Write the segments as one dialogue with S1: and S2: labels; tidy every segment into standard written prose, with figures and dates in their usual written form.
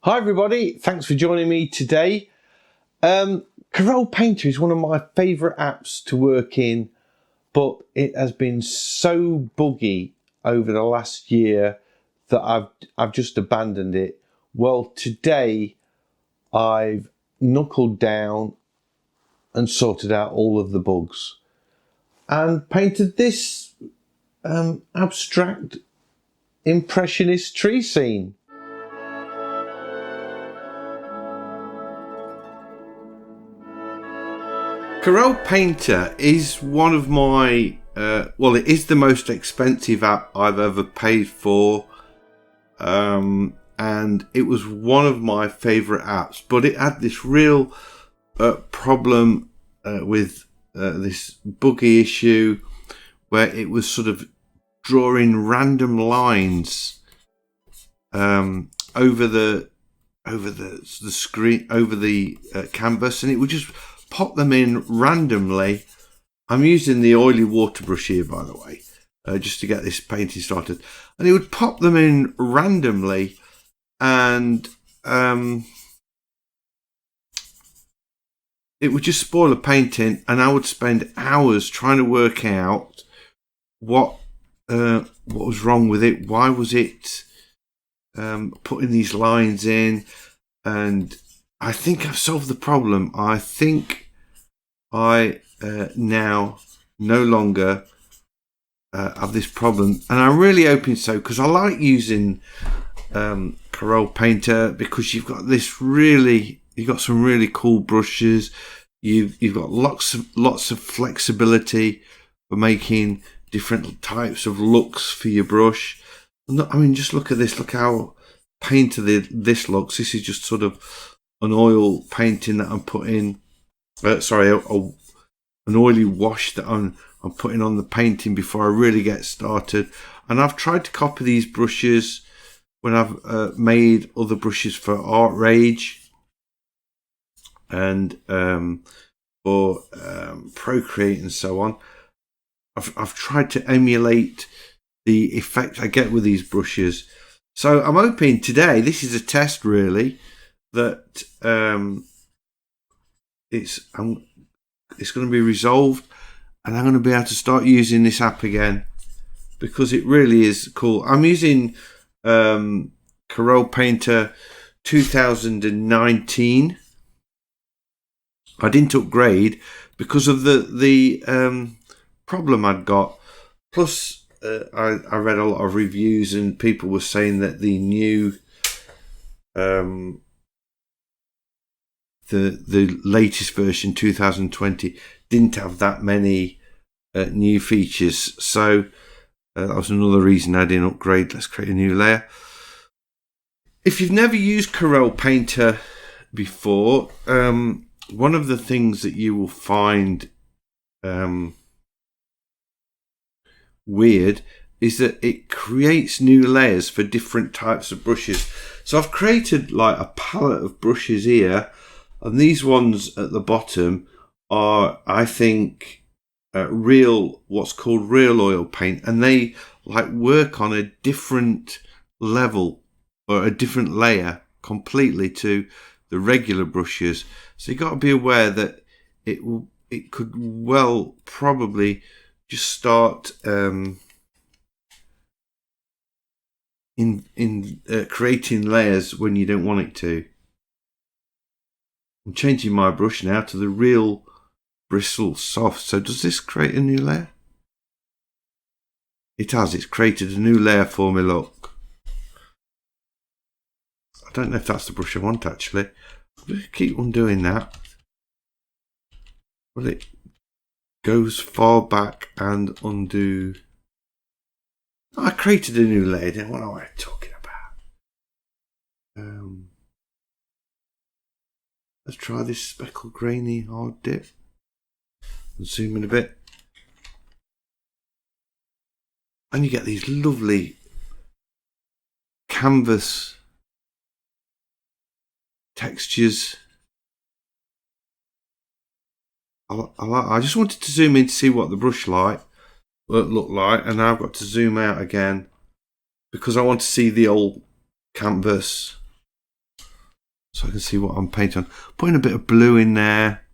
S1: Hi everybody, thanks for joining me today. Corel Painter is one of my favourite apps to work in, but it has been so buggy over the last year that I've just abandoned it. Well, today I've knuckled down and sorted out all of the bugs and painted this abstract impressionist tree scene. Corel Painter is one of my, it is the most expensive app I've ever paid for, and it was one of my favourite apps, but it had this real problem with this buggy issue where it was sort of drawing random lines over the screen, over the canvas, and it would just pop them in randomly. I'm using the oily water brush here, by the way, just to get this painting started. And it would pop them in randomly, and it would just spoil a painting, and I would spend hours trying to work out what was wrong with it. Why was it putting these lines in? And I think I've solved the problem. I think I now no longer have this problem, and I'm really hoping so, because I like using Corel Painter because you've got some really cool brushes. You've got lots of flexibility for making different types of looks for your brush. I mean, just look at this. Look how painted this looks. This is just sort of an oil painting that I'm putting. An oily wash that I'm putting on the painting before I really get started. And I've tried to copy these brushes when I've made other brushes for Artrage and for Procreate and so on. I've tried to emulate the effect I get with these brushes. So I'm hoping today, this is a test really, that it's going to be resolved, and I'm going to be able to start using this app again, because it really is cool. I'm using Corel Painter 2019. I didn't upgrade because of the problem I'd got. Plus, I read a lot of reviews, and people were saying that the new the latest version 2020 didn't have that many new features, so that was another reason I didn't upgrade. Let's create a new layer. If you've never used Corel Painter before, one of the things that you will find weird is that it creates new layers for different types of brushes. So I've created like a palette of brushes here, and these ones at the bottom are, I think, what's called real oil paint, and they like work on a different level or a different layer completely to the regular brushes. So you've got to be aware that it could well probably just start creating layers when you don't want it to. I'm changing my brush now to the real bristle soft. So does this create a new layer? It has. It's created a new layer for me. Look. I don't know if that's the brush I want actually. I'll just keep on doing that. Well, it goes far back and undo. I created a new layer. Then what am I talking about? Let's try this speckled grainy hard dip and zoom in a bit, and you get these lovely canvas textures. I just wanted to zoom in to see what the brush looked like, and now I've got to zoom out again because I want to see the old canvas. so I can see what I'm painting on. Putting a bit of blue in there,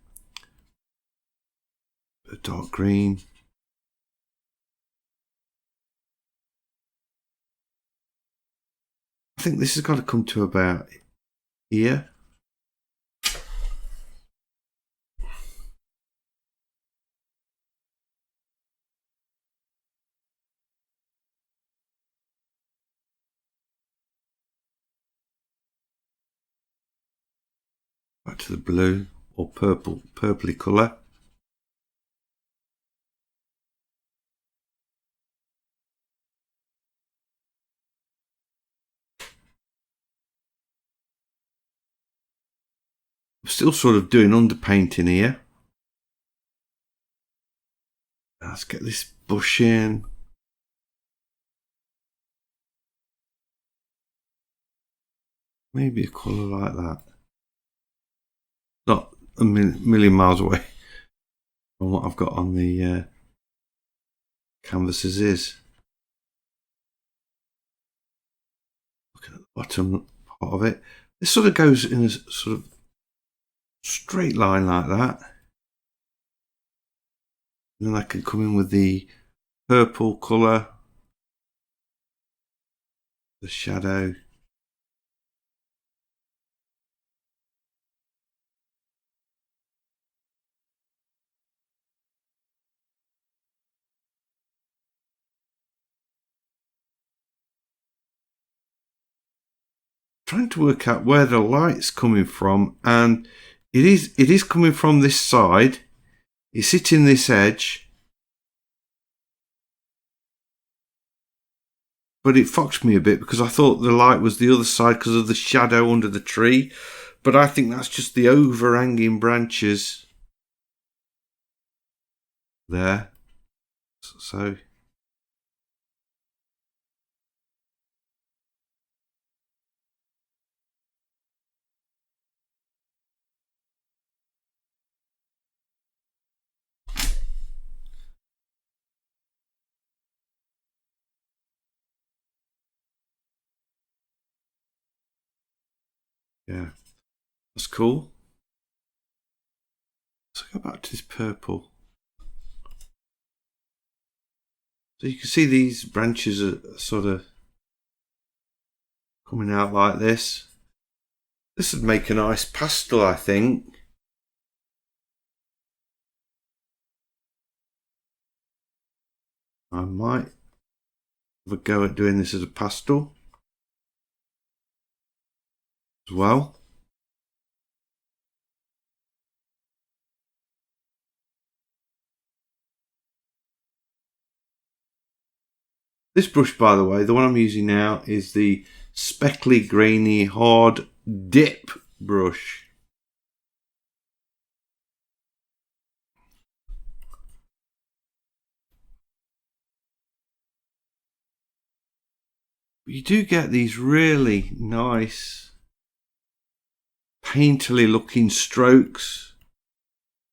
S1: a bit of dark green. I think this has got to come to about here. Back to the blue or purpley colour. I'm still sort of doing underpainting here. Let's get this bush in. Maybe a colour like that. Not a million miles away from what I've got on the canvases is. Look at the bottom part of it. This sort of goes in a sort of straight line like that. And then I can come in with the purple colour, the shadow. Trying to work out where the light's coming from, and it is coming from this side. It's hitting this edge, but it foxed me a bit because I thought the light was the other side because of the shadow under the tree, but I think that's just the overhanging branches there. So yeah, that's cool. So go back to this purple. So you can see these branches are sort of coming out like this. This would make a nice pastel, I think. I might have a go at doing this as a pastel as well. This brush, by the way, the one I'm using now is the Speckly Grainy Hard Dip brush. You do get these really nice painterly looking strokes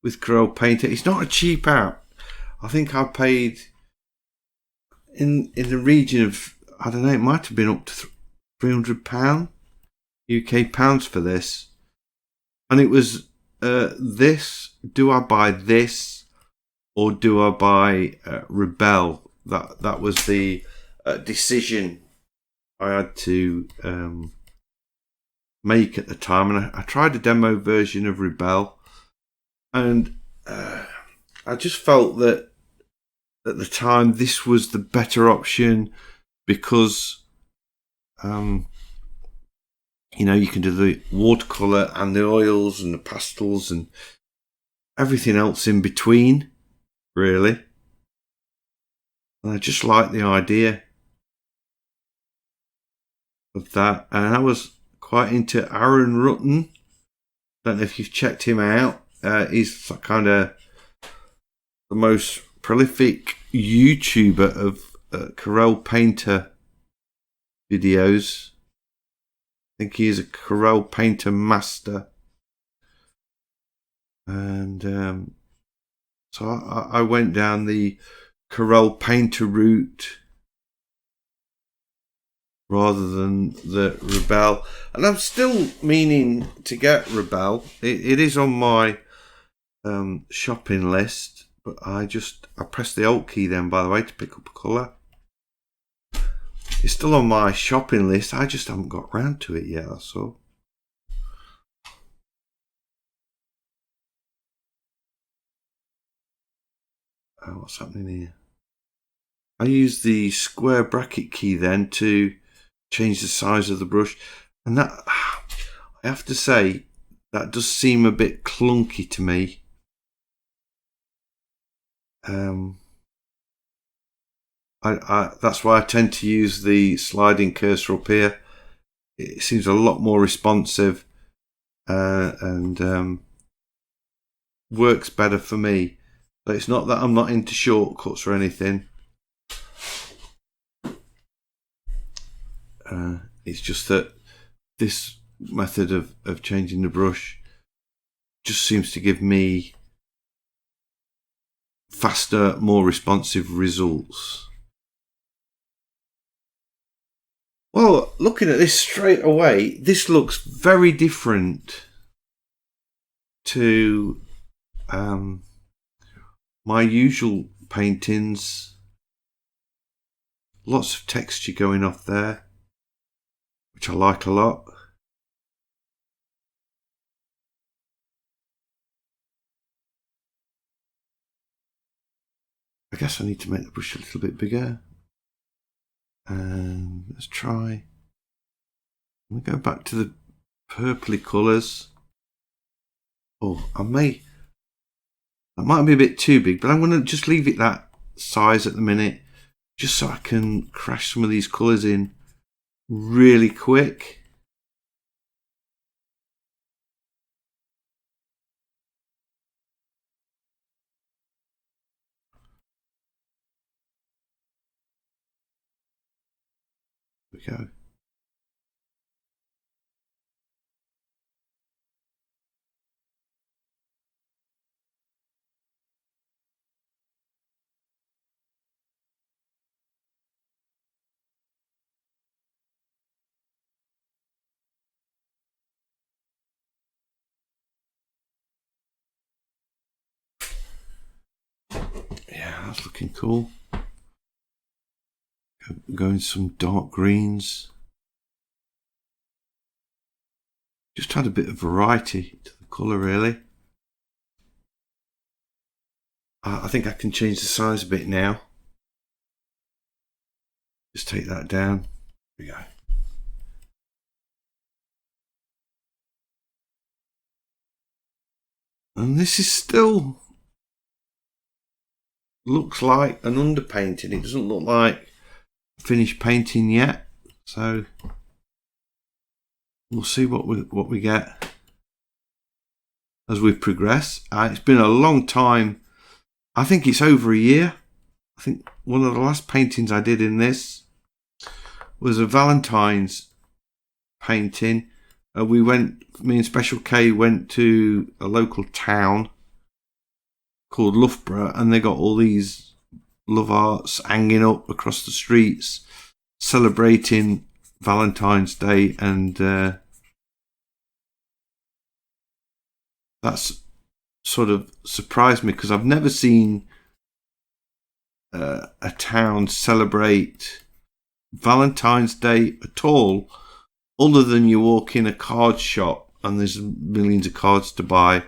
S1: with Corel Painter. It's not a cheap app. I think I paid in the region of, I don't know, it might have been up to £300 UK pounds for this, and it was this. Do I buy this or do I buy Rebel? That was the decision I had to make at the time, and I tried a demo version of Rebel, and I just felt that at the time this was the better option because you know, you can do the watercolor and the oils and the pastels and everything else in between, really. And I just like the idea of that. And I was quite into Aaron Rutten. Don't know if you've checked him out. He's kind of the most prolific YouTuber of Corel Painter videos. I think he is a Corel Painter master. And so I went down the Corel Painter route rather than the Rebel. And I'm still meaning to get Rebel. It is on my shopping list, but I pressed the Alt key then, by the way, to pick up a colour. It's still on my shopping list. I just haven't got round to it yet, that's all. Oh, what's happening here? I use the square bracket key then to change the size of the brush, and that, I have to say, that does seem a bit clunky to me. That's why I tend to use the sliding cursor up here. It seems a lot more responsive and works better for me. But it's not that I'm not into shortcuts or anything. It's just that this method of changing the brush just seems to give me faster, more responsive results. Well, looking at this straight away, this looks very different to my usual paintings. Lots of texture going off there, which I like a lot. I guess I need to make the brush a little bit bigger. And let's try. I'm going to go back to the purpley colours. Oh, that might be a bit too big, but I'm going to just leave it that size at the minute, just so I can crash some of these colours in really quick. There we go. Yeah, that's looking cool. Going some dark greens. Just add a bit of variety to the colour, really. I think I can change the size a bit now. Just take that down. There we go. And this is still looks like an underpainting. It doesn't look like finished painting yet, so we'll see what we get as we progress. It's been a long time. I think it's over a year. I think one of the last paintings I did in this was a Valentine's painting. Me and Special K went to a local town called Loughborough, and they got all these love arts hanging up across the streets celebrating Valentine's Day, and that's sort of surprised me because I've never seen a town celebrate Valentine's Day at all, other than you walk in a card shop and there's millions of cards to buy,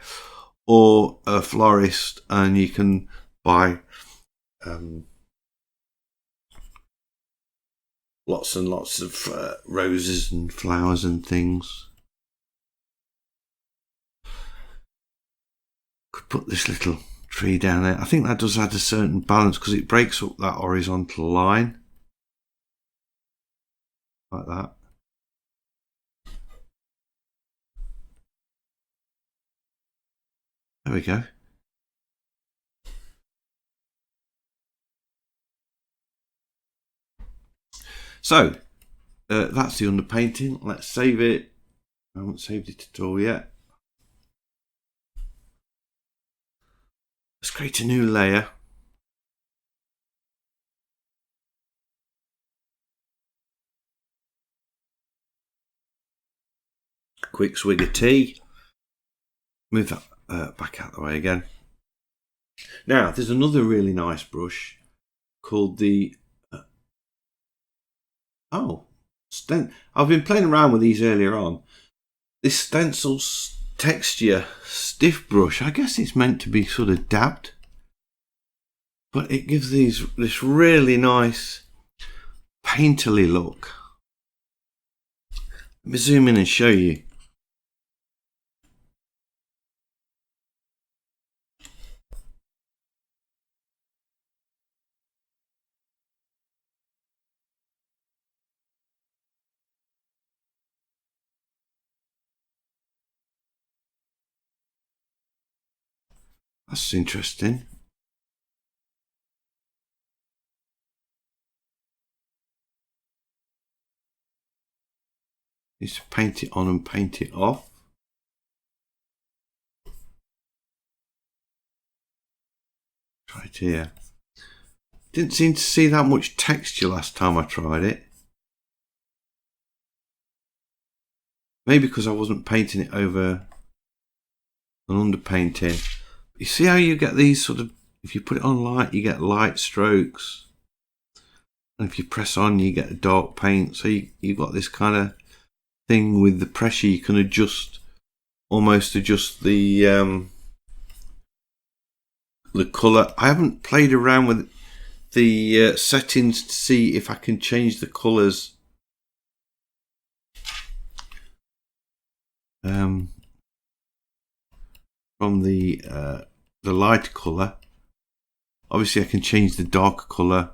S1: or a florist and you can buy lots and lots of roses and flowers and things. Could put this little tree down there. I think that does add a certain balance because it breaks up that horizontal line like that. There we go. So that's the underpainting. Let's save it. I haven't saved it at all yet. Let's create a new layer. quick swig of tea. Move that back out the way again. Now, there's another really nice brush called the I've been playing around with these earlier on. This stencil texture stiff brush, I guess it's meant to be sort of dabbed, but it gives this really nice painterly look. Let me zoom in and show you. That's interesting. Need to paint it on and paint it off. Try it here. Didn't seem to see that much texture last time I tried it. Maybe because I wasn't painting it over an underpainting. You see how you get these sort of, if you put it on light, you get light strokes. And if you press on, you get a dark paint. So you've got this kind of thing with the pressure. You can almost adjust the colour. I haven't played around with the settings to see if I can change the colours. From the light colour. Obviously I can change the dark colour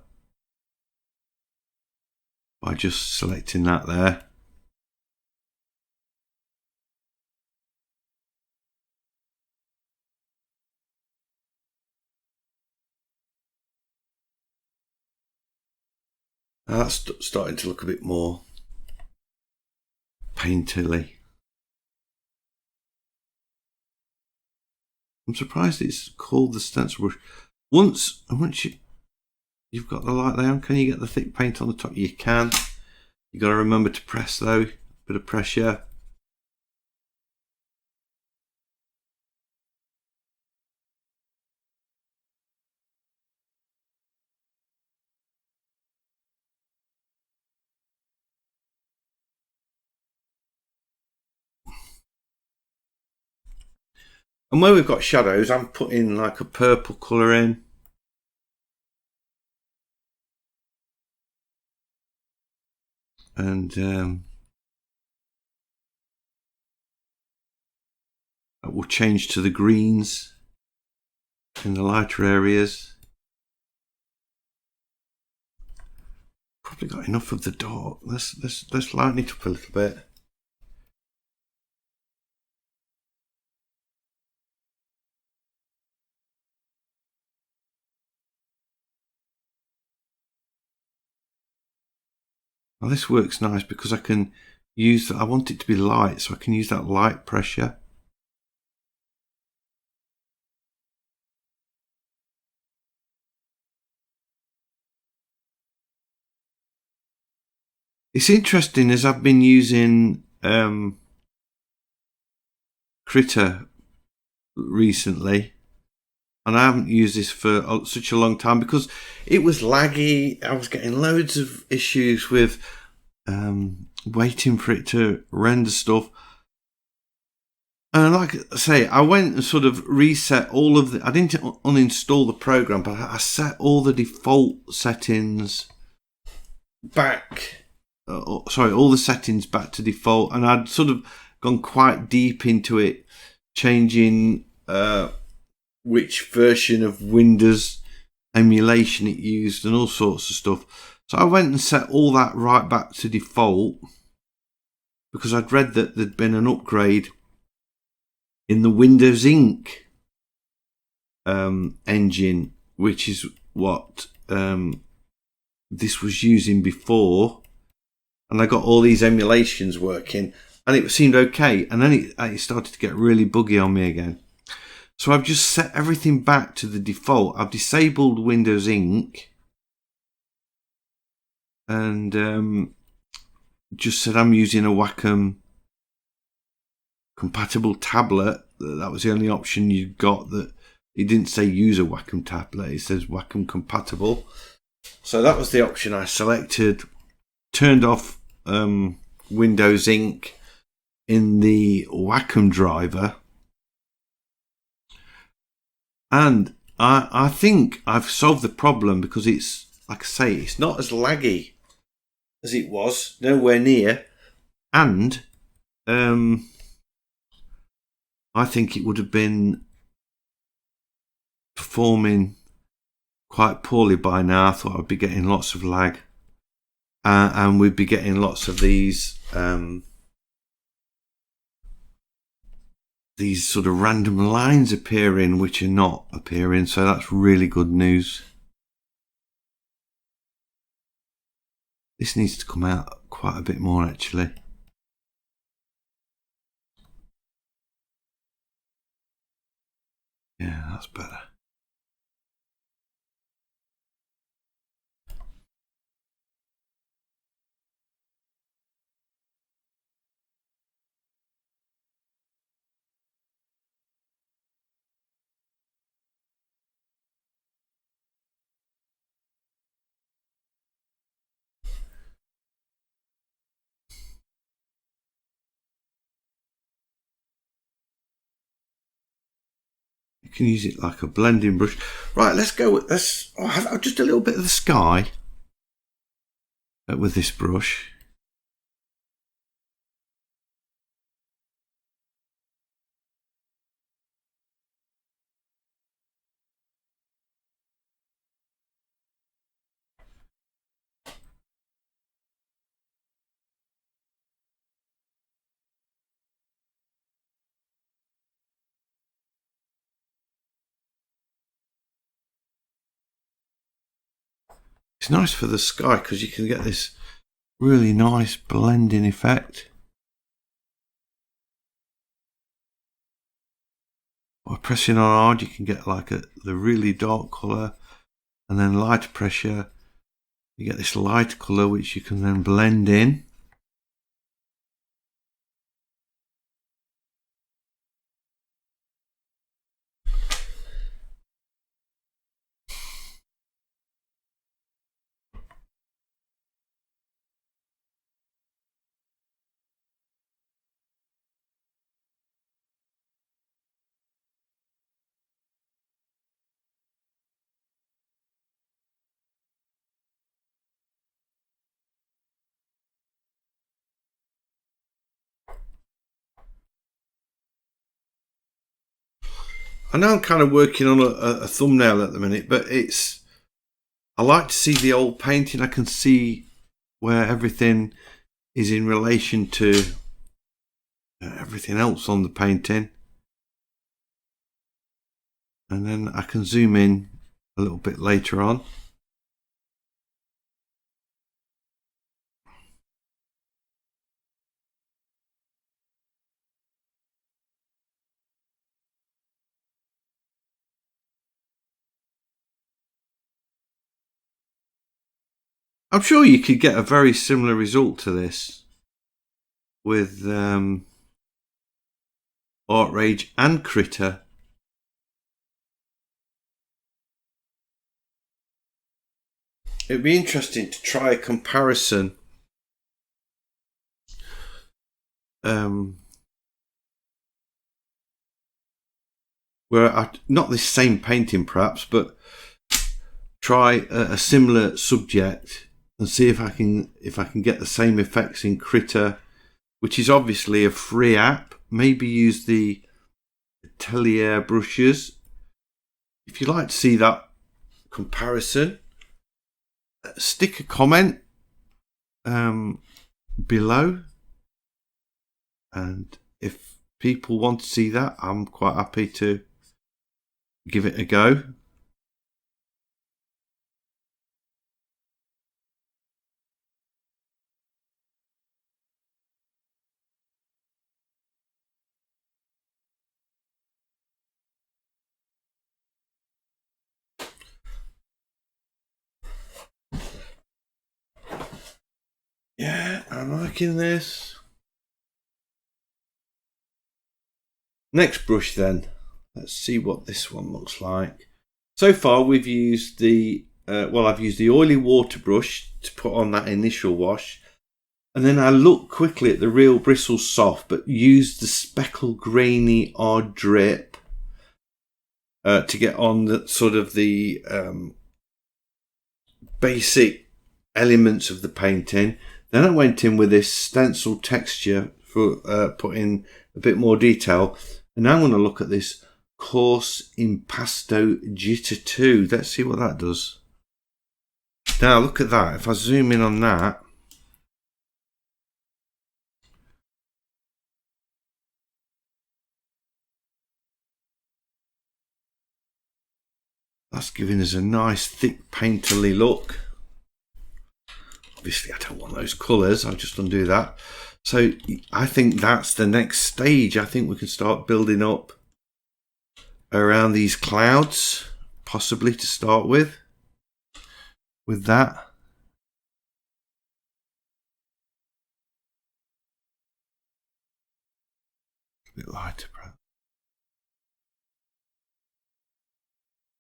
S1: by just selecting that there. Now that's starting to look a bit more painterly. I'm surprised it's called the stencil brush. Once you've got the light there, can you get the thick paint on the top? You can. You got to remember to press though. Bit of pressure. And where we've got shadows, I'm putting like a purple colour in. And that will change to the greens in the lighter areas. Probably got enough of the dark. Let's lighten it up a little bit. Now this works nice because I can use, I want it to be light, so I can use that light pressure. It's interesting as I've been using Critter recently, and I haven't used this for such a long time because it was laggy. I was getting loads of issues with waiting for it to render stuff. And like I say, I went and sort of reset all of the, I didn't uninstall the program, but I set all the default settings back, all the settings back to default, and I'd sort of gone quite deep into it, changing which version of Windows emulation it used and all sorts of stuff. So I went and set all that right back to default because I'd read that there'd been an upgrade in the Windows Ink engine, which is what this was using before, and I got all these emulations working and it seemed okay, and then it started to get really buggy on me again. So I've just set everything back to the default. I've disabled Windows Ink and just said I'm using a Wacom compatible tablet. That was the only option you got. That it didn't say use a Wacom tablet, it says Wacom compatible. So that was the option I selected. Turned off Windows Ink in the Wacom driver, and I think I've solved the problem, because it's, like I say, it's not as laggy as it was, nowhere near, and I think it would have been performing quite poorly by now. I thought I'd be getting lots of lag, and we'd be getting lots of these sort of random lines appearing which are not appearing, so that's really good news. This needs to come out quite a bit more, actually. Yeah, that's better. You can use it like a blending brush. Right, let's go with this. Oh, have just a little bit of the sky with this brush. It's nice for the sky because you can get this really nice blending effect. By pressing on hard, you can get like the really dark colour, and then light pressure, you get this light colour which you can then blend in. I know I'm kind of working on a thumbnail at the minute, but I like to see the old painting. I can see where everything is in relation to everything else on the painting, and then I can zoom in a little bit later on. I'm sure you could get a very similar result to this with Artrage and Critter. It'd be interesting to try a comparison where not this same painting perhaps, but try a similar subject and see if I can get the same effects in Critter, which is obviously a free app. Maybe use the Atelier brushes. If you'd like to see that comparison, stick a comment below, and if people want to see that, I'm quite happy to give it a go. Yeah, I'm liking this. Next brush then. Let's see what this one looks like. So far we've used the, I've used the oily water brush to put on that initial wash. And then I looked quickly at the Real Bristles Soft, but used the Speckle Grainy Odd Drip to get on the sort of the basic elements of the painting. Then I went in with this stencil texture for putting a bit more detail. And now I'm going to look at this coarse Impasto Jitter 2. Let's see what that does. Now look at that. If I zoom in on that, that's giving us a nice thick painterly look. Obviously I don't want those colours, I'll just undo that. So I think that's the next stage. I think we can start building up around these clouds, possibly to start with that. A bit lighter, perhaps.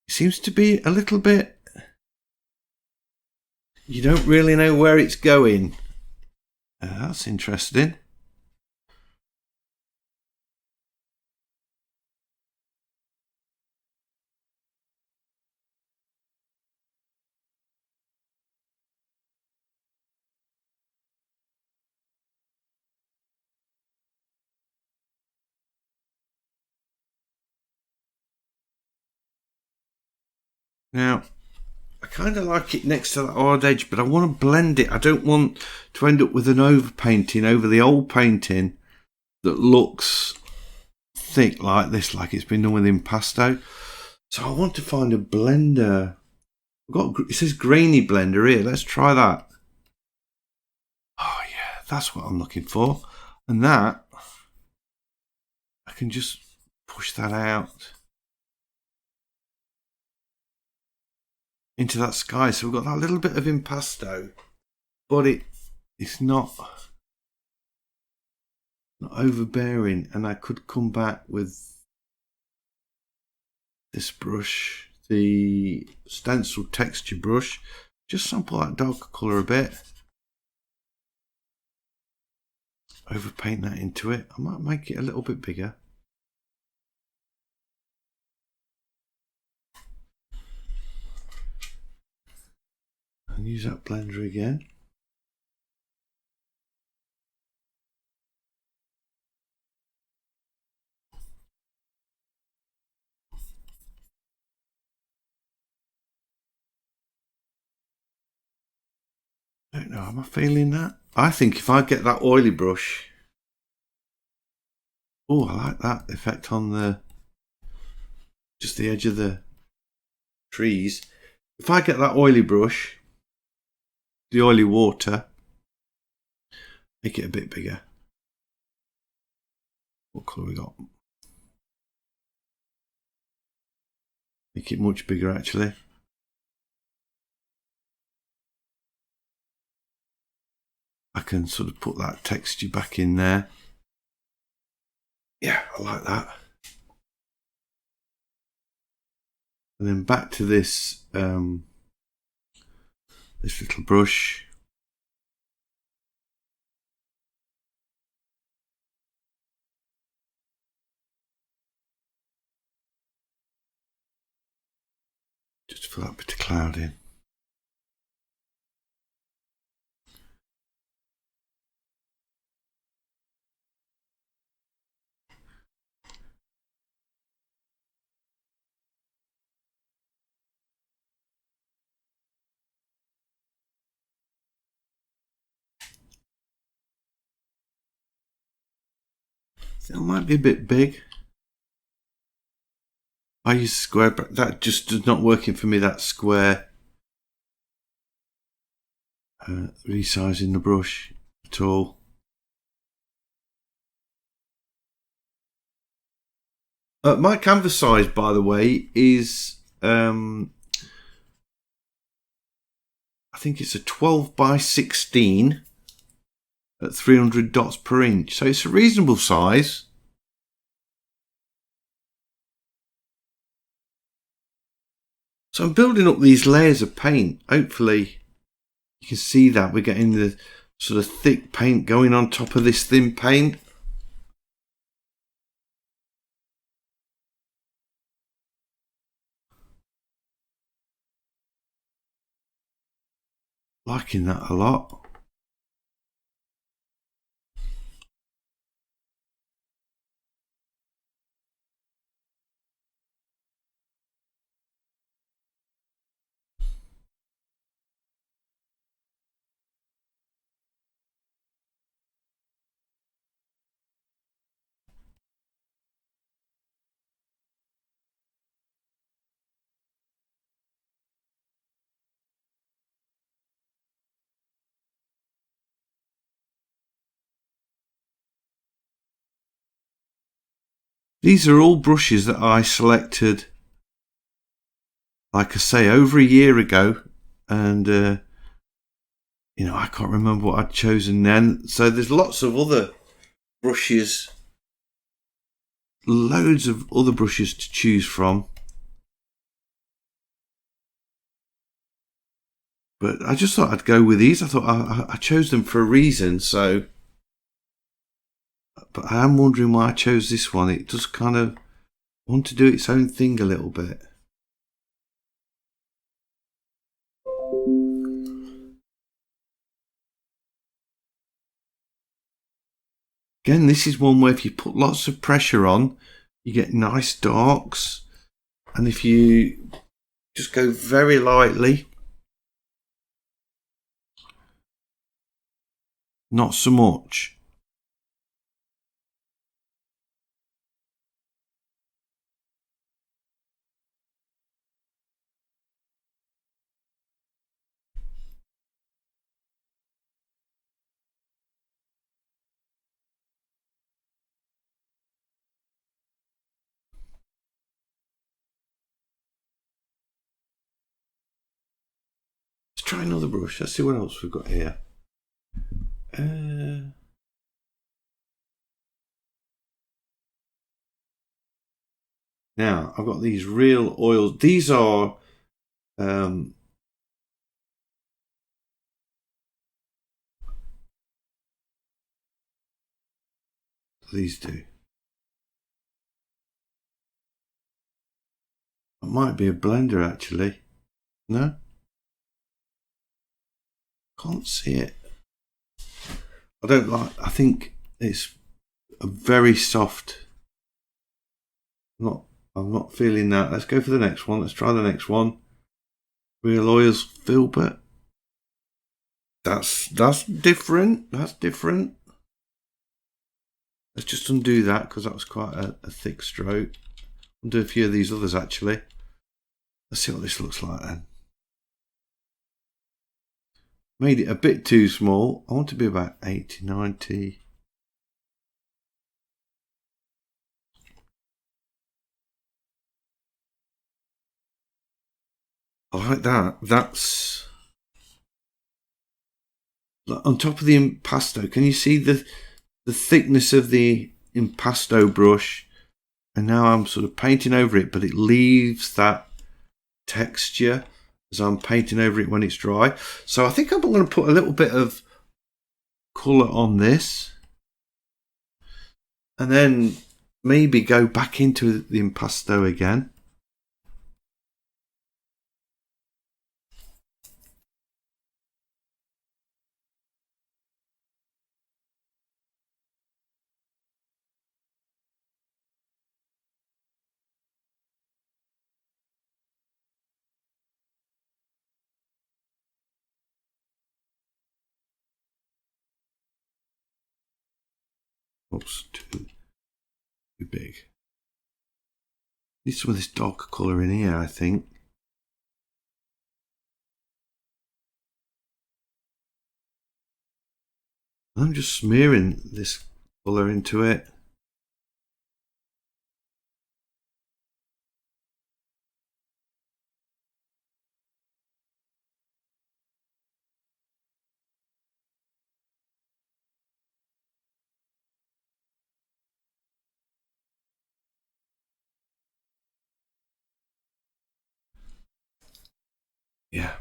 S1: It seems to be a little bit, you don't really know where it's going. That's interesting. Now, I kind of like it next to that hard edge, but I want to blend it. I don't want to end up with an overpainting over the old painting that looks thick like this, like it's been done with impasto. So I want to find a blender. It says grainy blender here. Let's try that. Oh yeah, that's what I'm looking for. And that, I can just push that out into that sky. So we've got that little bit of impasto, but it's not overbearing. And I could come back with this brush, the stencil texture brush, just sample that darker colour a bit, overpaint that into it. I might make it a little bit bigger. And use that blender again. I don't know, am I feeling that? I think if I get that oily brush, oh, I like that effect on just the edge of the trees. If I get that oily brush, the oily water, make it a bit bigger. What colour we got? Make it much bigger actually. I can sort of put that texture back in there. Yeah, I like that. And then back to this this little brush. Just fill that bit of cloud in. That might be a bit big. I use square, but that just does not working for me, that square resizing the brush at all. My canvas size, by the way, is I think it's a 12 by 16 at 300 dots per inch, so it's a reasonable size. So I'm building up these layers of paint. Hopefully you can see that we're getting the sort of thick paint going on top of this thin paint. Liking that a lot. These are all brushes that I selected, like I say, over a year ago, and you know, I can't remember what I'd chosen then. So there's lots of other brushes, loads of other brushes to choose from. But I just thought I'd go with these. I thought I chose them for a reason, so. But I am wondering why I chose this one. It does kind of want to do its own thing a little bit. Again, this is one where if you put lots of pressure on, you get nice darks. And if you just go very lightly, not so much. Let's try another brush. Let's see what else we've got here. Now, I've got these real oils. These are these two. It might be a blender actually. No? Can't see it. I don't like, I think it's a very soft. I'm not feeling that. Let's go for the next one. Let's try the next one. Real oils filbert. That's different. That's different. Let's just undo that because that was quite a thick stroke. I'll do a few of these others actually. Let's see what this looks like then. Made it a bit too small. I want to be about 80, 90. I like that. That's on top of the impasto. Can you see the thickness of the impasto brush? And now I'm sort of painting over it, but it leaves that texture as I'm painting over it when it's dry. So I think I'm going to put a little bit of colour on this and then maybe go back into the impasto again. Oops, too big. Need some of this darker colour in here, I think. I'm just smearing this colour into it. Yeah.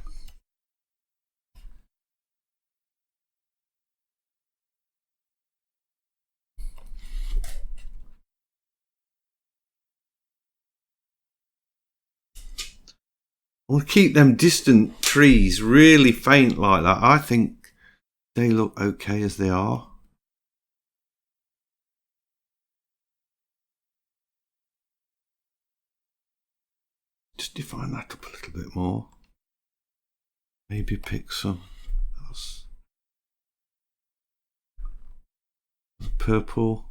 S1: We'll keep them distant trees really faint like that. I think they look okay as they are. Just define that up a little bit more. Maybe pick some else. Purple.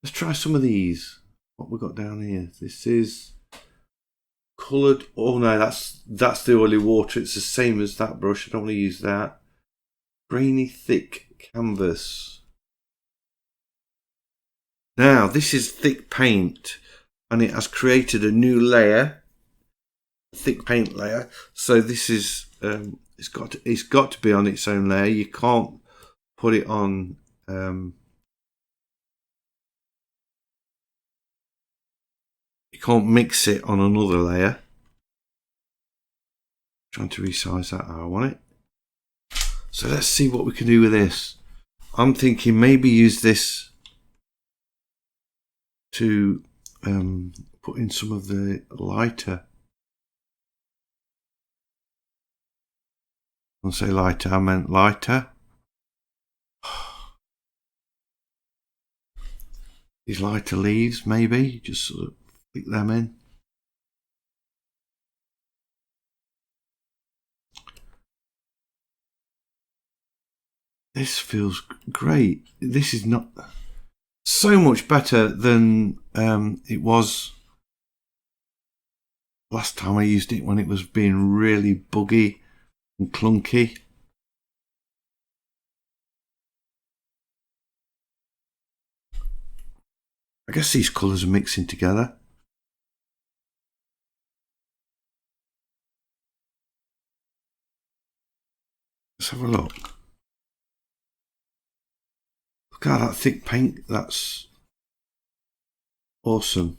S1: Let's try some of these. What we got down here? This is coloured. Oh no, that's the oily water. It's the same as that brush. I don't want to use that. Grainy thick canvas. Now this is thick paint, and it has created a new layer, a thick paint layer. So this is it's got to be on its own layer. You can't put it on. You can't mix it on another layer. Trying to resize that how I want it. So let's see what we can do with this. I'm thinking maybe use this to put in some of the lighter. When I say lighter, I meant lighter. These lighter leaves, maybe just sort of pick them in. This feels great. This is not so much better than it was last time I used it, when it was being really buggy and clunky. I guess these colours are mixing together. Let's have a look. Look at that thick paint. That's awesome.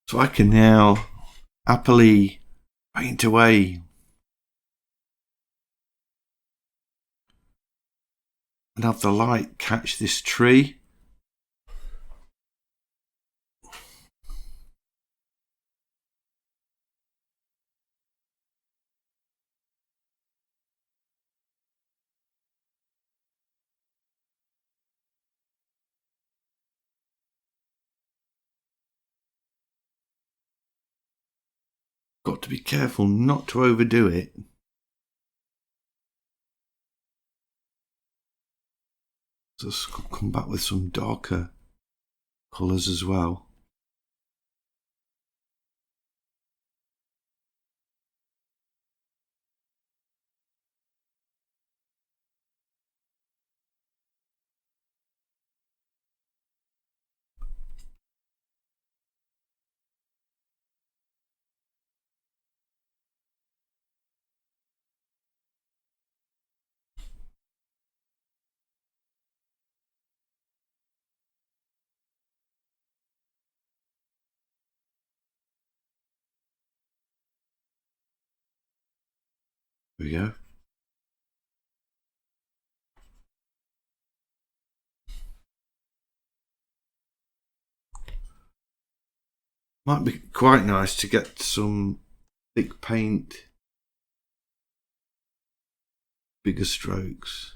S1: So I can now happily paint away and have the light catch this tree. Got to be careful not to overdo it. Just come back with some darker colours as well. There we go. Might be quite nice to get some thick paint, bigger strokes.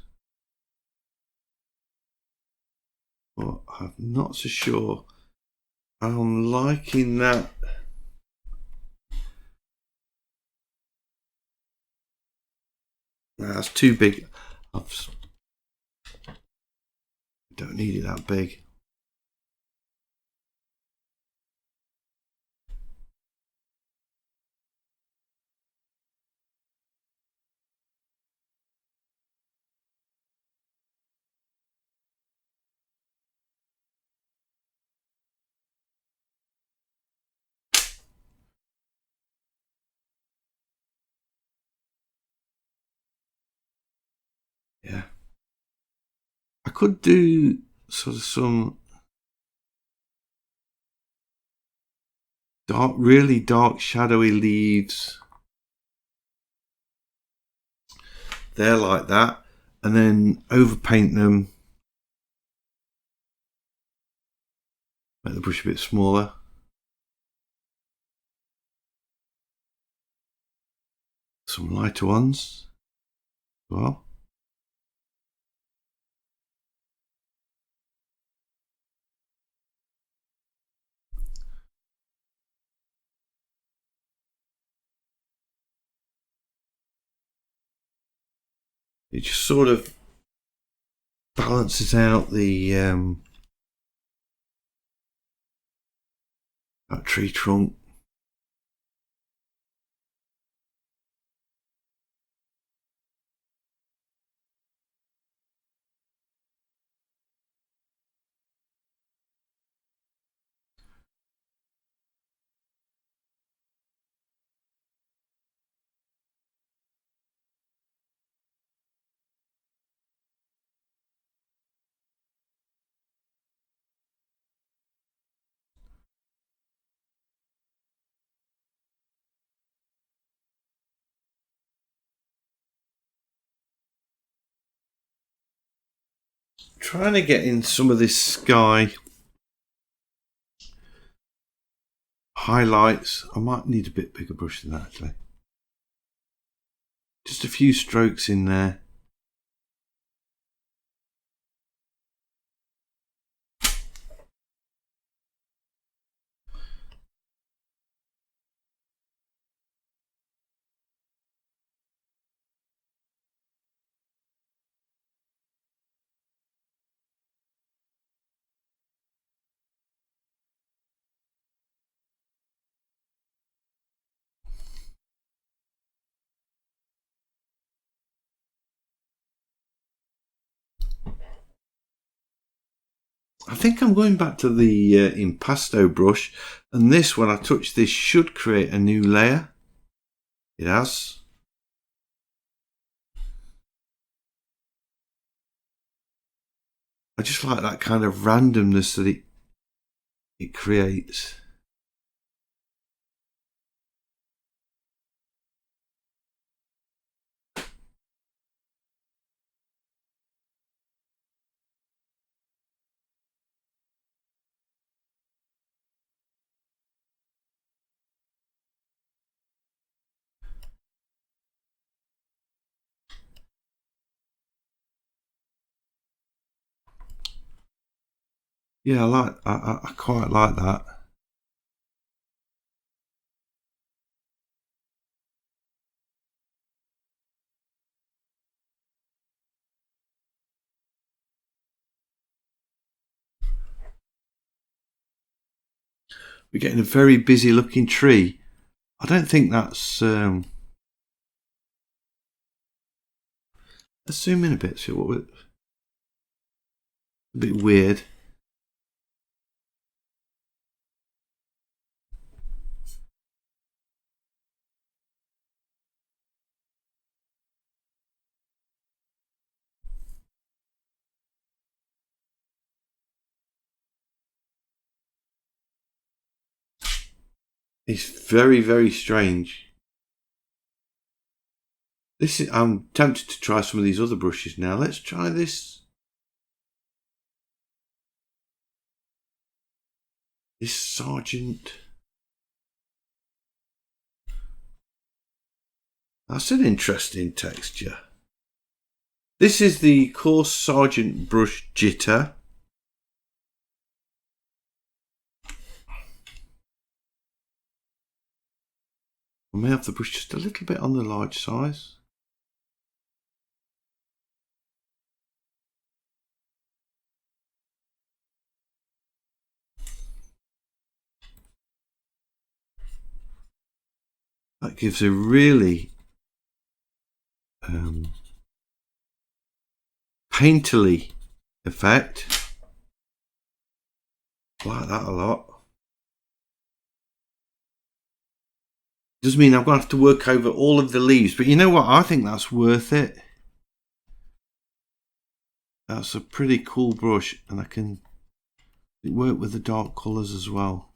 S1: But I'm not so sure I'm liking that. No, that's too big. I don't need it that big. Yeah. I could do sort of some dark, really dark, shadowy leaves there like that, and then overpaint them, make the brush a bit smaller. Some lighter ones as well. It just sort of balances out the that tree trunk. Trying to get in some of this sky highlights. I might need a bit bigger brush than that actually. Just a few strokes in there. I think I'm going back to the Impasto brush, and this, when I touch this, should create a new layer. It has. I just like that kind of randomness that it creates. Yeah, I quite like that. We're getting a very busy looking tree. I don't think that's let's zoom in a bit, see what we're a bit weird. It's very, very strange. I'm tempted to try some of these other brushes now. Let's try this. This Sargent. That's an interesting texture. This is the coarse Sargent brush Jitter. I may have the brush just a little bit on the large size. That gives a really painterly effect. I like that a lot. Does mean I'm going to have to work over all of the leaves, but you know what? I think that's worth it. That's a pretty cool brush, and I can work with the dark colours as well.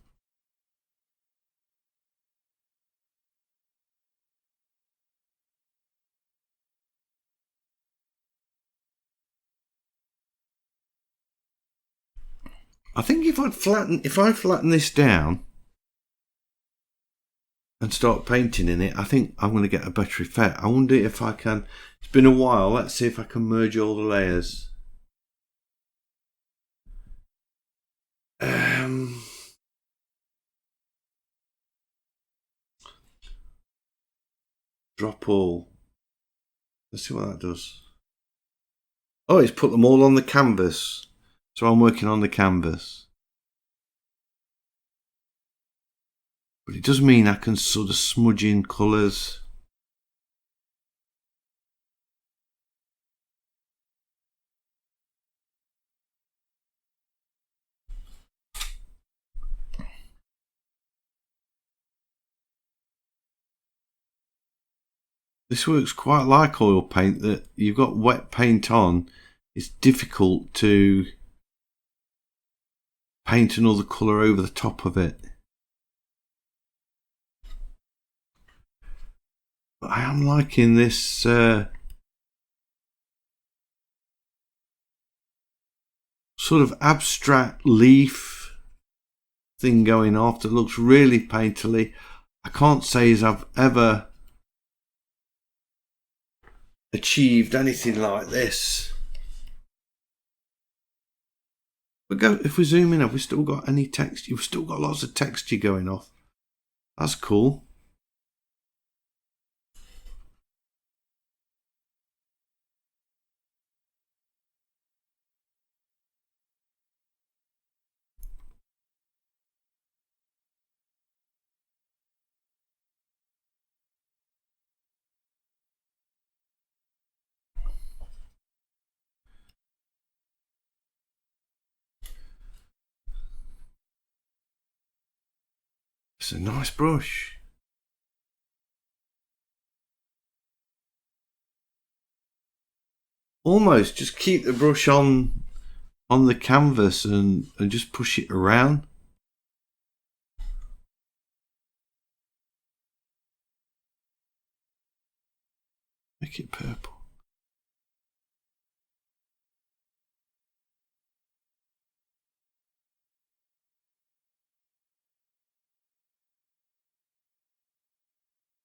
S1: I think if I flatten this down and start painting in it, I think I'm going to get a better effect. I wonder if I can. It's been a while. Let's see if I can merge all the layers. Drop all. Let's see what that does. Oh, it's put them all on the canvas. So I'm working on the canvas. But it does mean I can sort of smudge in colours. This works quite like oil paint, that you've got wet paint on. It's difficult to paint another colour over the top of it. But I am liking this sort of abstract leaf thing going off that looks really painterly. I can't say as I've ever achieved anything like this. But if we zoom in, have we still got any text? You've still got lots of texture going off. That's cool. It's a nice brush. Almost just keep the brush on the canvas and just push it around. Make it purple.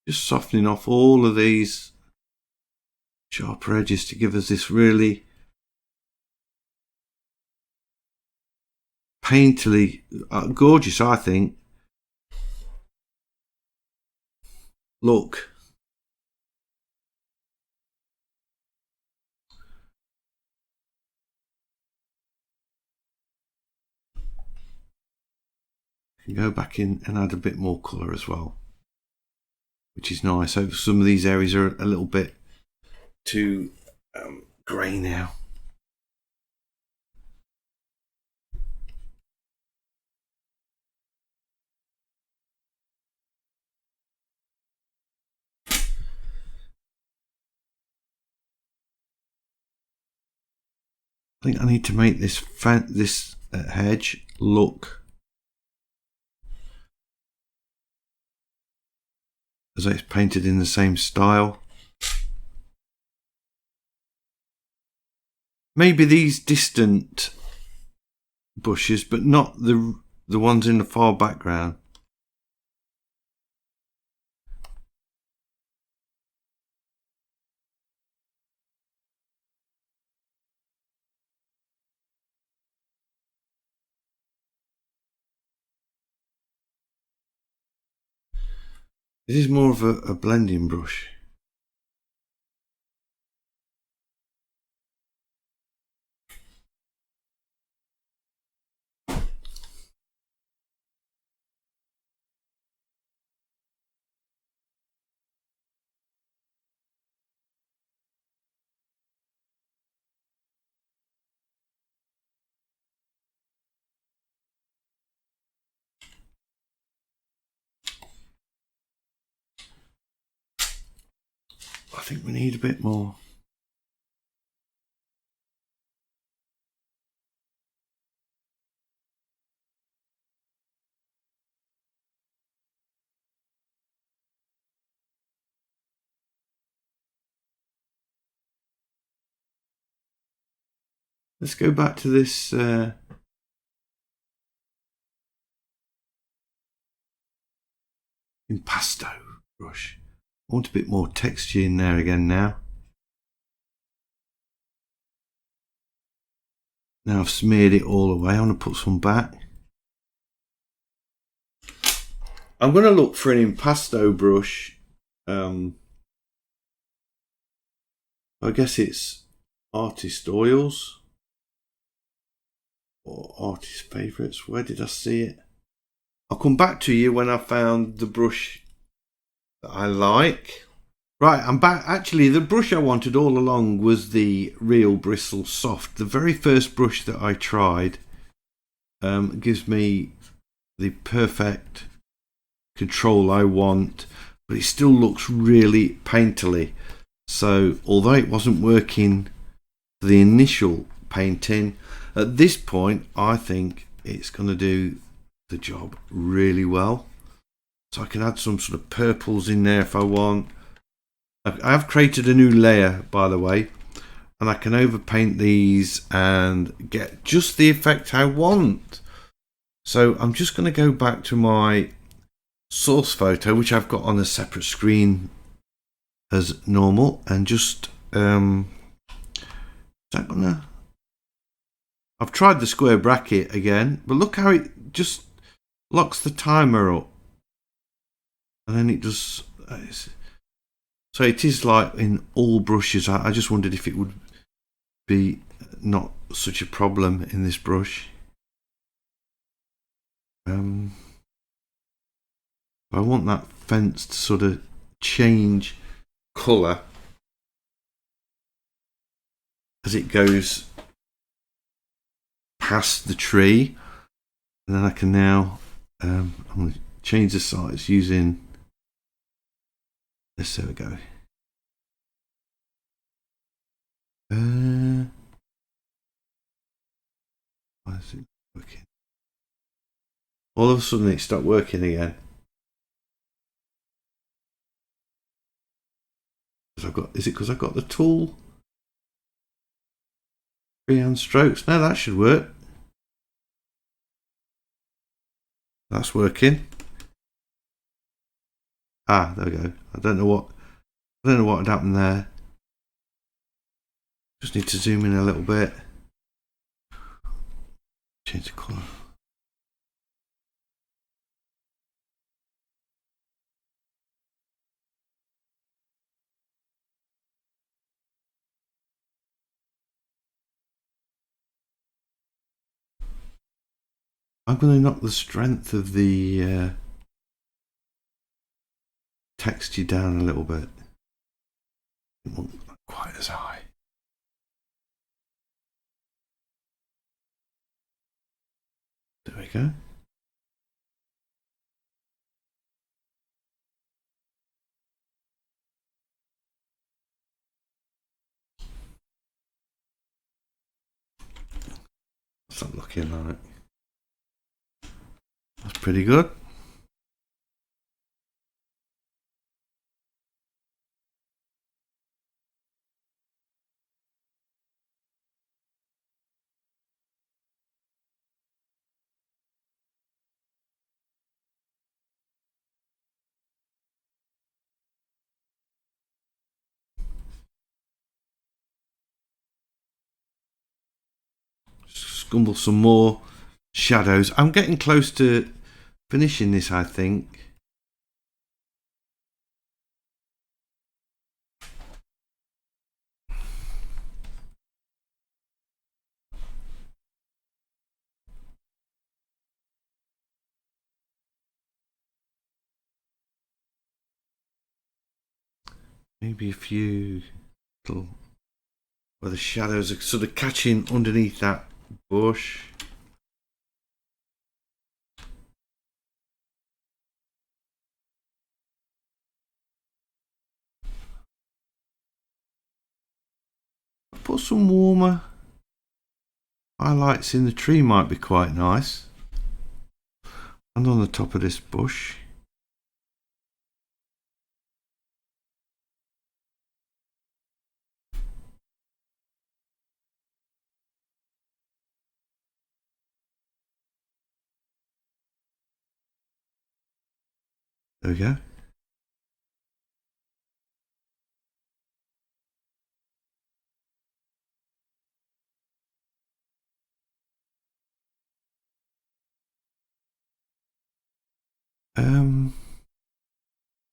S1: Just softening off all of these sharper edges to give us this really painterly, gorgeous, I think, look. You can go back in and add a bit more colour as well, which is nice. So some of these areas are a little bit too grey now. I think I need to make this hedge look as though it's painted in the same style. Maybe these distant bushes, but not the ones in the far background. This is more of a blending brush. I think we need a bit more. Let's go back to this Impasto brush. I want a bit more texture in there again now. Now I've smeared it all away, I want to put some back. I'm going to look for an Impasto brush. I guess it's Artist Oils or Artist Favourites. Where did I see it? I'll come back to you when I found the brush that I like. Right, I'm back. Actually, the brush I wanted all along was the Real Bristle Soft. The very first brush that I tried gives me the perfect control I want, but it still looks really painterly. So although it wasn't working for the initial painting, at this point I think it's going to do the job really well. So I can add some sort of purples in there if I want. I've created a new layer, by the way, and I can overpaint these and get just the effect I want. So I'm just going to go back to my source photo, which I've got on a separate screen as normal, and just I've tried the square bracket again, but look how it just locks the timer up, and then it just so it is like in all brushes. I just wondered if it would be not such a problem in this brush. I want that fence to sort of change colour as it goes past the tree, and then I can now I'm going to change the size using this. There we go. Why is it working? All of a sudden it stopped working again. Is it because I've got the tool? Freehand strokes. No, that should work. That's working. Ah, there we go. I don't know what had happened there. Just need to zoom in a little bit. Change the colour. I'm going to knock the strength of the texture down a little bit. It won't look quite as high. There we go. What's that looking like? That's pretty good. Scumble some more shadows. I'm getting close to finishing this, I think. Maybe a few little where the shadows are sort of catching underneath that bush. Put some warmer highlights in the tree, might be quite nice, and on the top of this bush. There we go.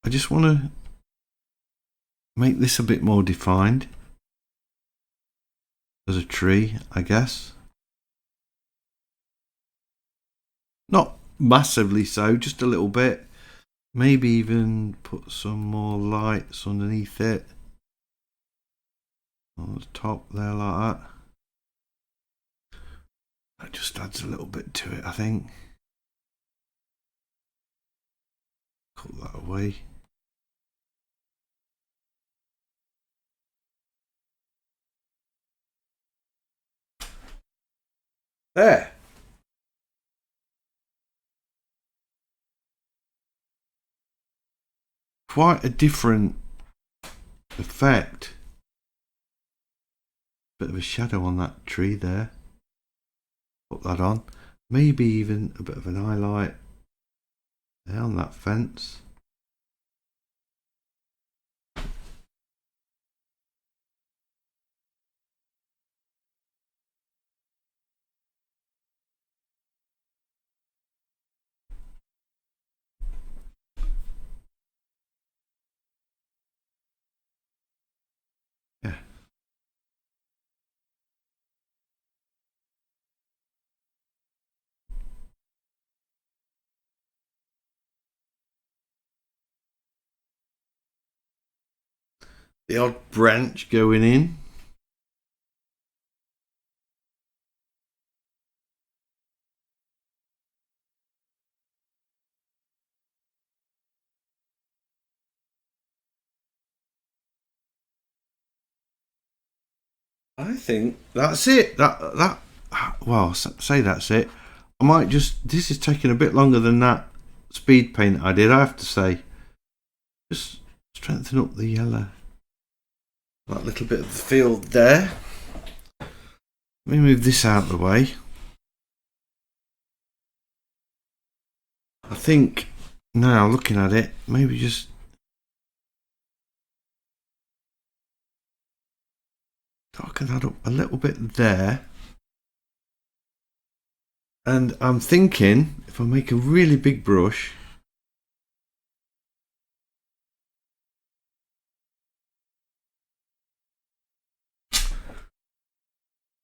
S1: I just want to make this a bit more defined as a tree, I guess. Not massively so, just a little bit. Maybe even put some more lights underneath it. On the top there like that. That just adds a little bit to it, I think. Cut that away. There. Quite a different effect. Bit of a shadow on that tree there. Put that on. Maybe even a bit of an highlight there on that fence. Yeah. The odd branch going in. I think that's it. Well, say that's it. I might just. This is taking a bit longer than that speed paint I did. I have to say. Just strengthen up the yellow. That little bit of the field there. Let me move this out of the way. I think now looking at it, maybe just darken that up a little bit there. And I'm thinking if I make a really big brush,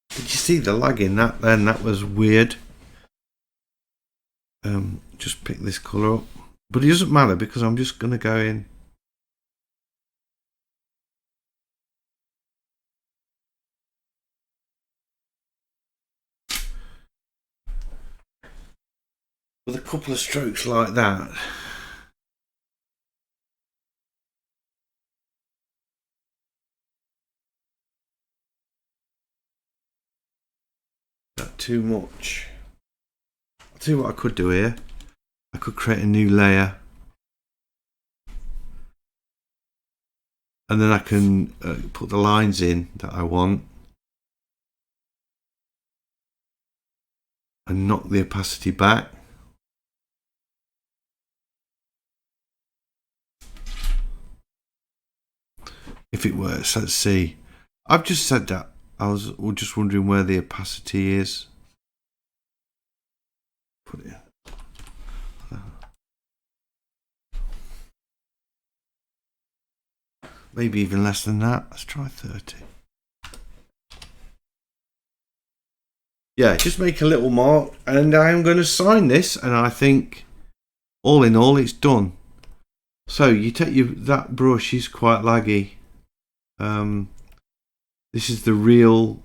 S1: did you see the lag in that then? That was weird. Just pick this colour up. But it doesn't matter because I'm just going to go in. With a couple of strokes like that. Not too much. I'll tell you what I could do here. I could create a new layer. And then I can put the lines in that I want. And knock the opacity back. If it works, let's see. I've just said that. I was just wondering where the opacity is. Put it. Maybe even less than that. Let's try 30. Yeah, just make a little mark, and I'm going to sign this. And I think, all in all, it's done. So you take that brush is quite laggy. This is the real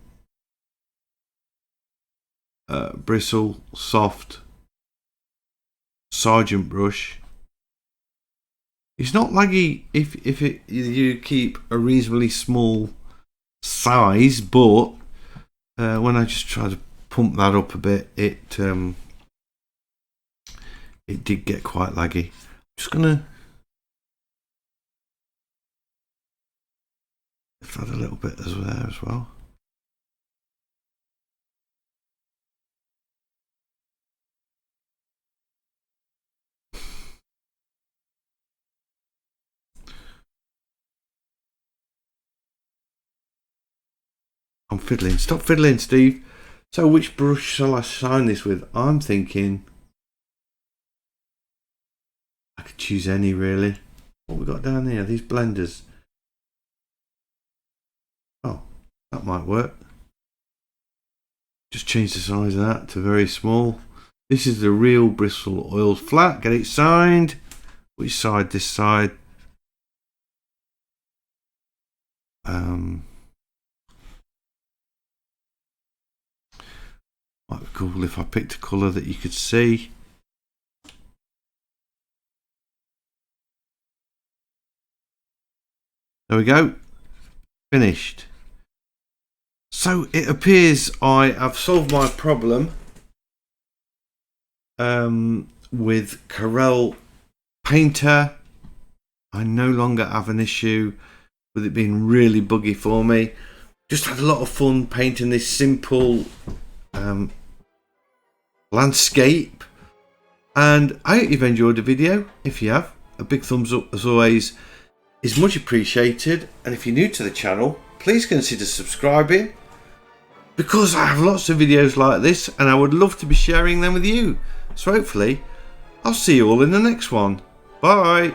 S1: bristle soft Sargent brush. It's not laggy if you keep a reasonably small size, but when I just try to pump that up a bit, it did get quite laggy. I'm just gonna lift that a little bit as well. I'm fiddling. Stop fiddling, Steve. So which brush shall I shine this with? I'm thinking I could choose any, really. What we got down here? These blenders. Oh, that might work. Just change the size of that to very small. This is the real Bristol oiled flat. Get it signed. Which side? This side. Might be cool if I picked a colour that you could see. There we go. Finished. So it appears I have solved my problem with Corel Painter. I no longer have an issue with it being really buggy for me. Just had a lot of fun painting this simple landscape, and I hope you've enjoyed the video. If you have, a big thumbs up as always is much appreciated, and if you're new to the channel, please consider subscribing, because I have lots of videos like this and I would love to be sharing them with you. So hopefully I'll see you all in the next one. Bye.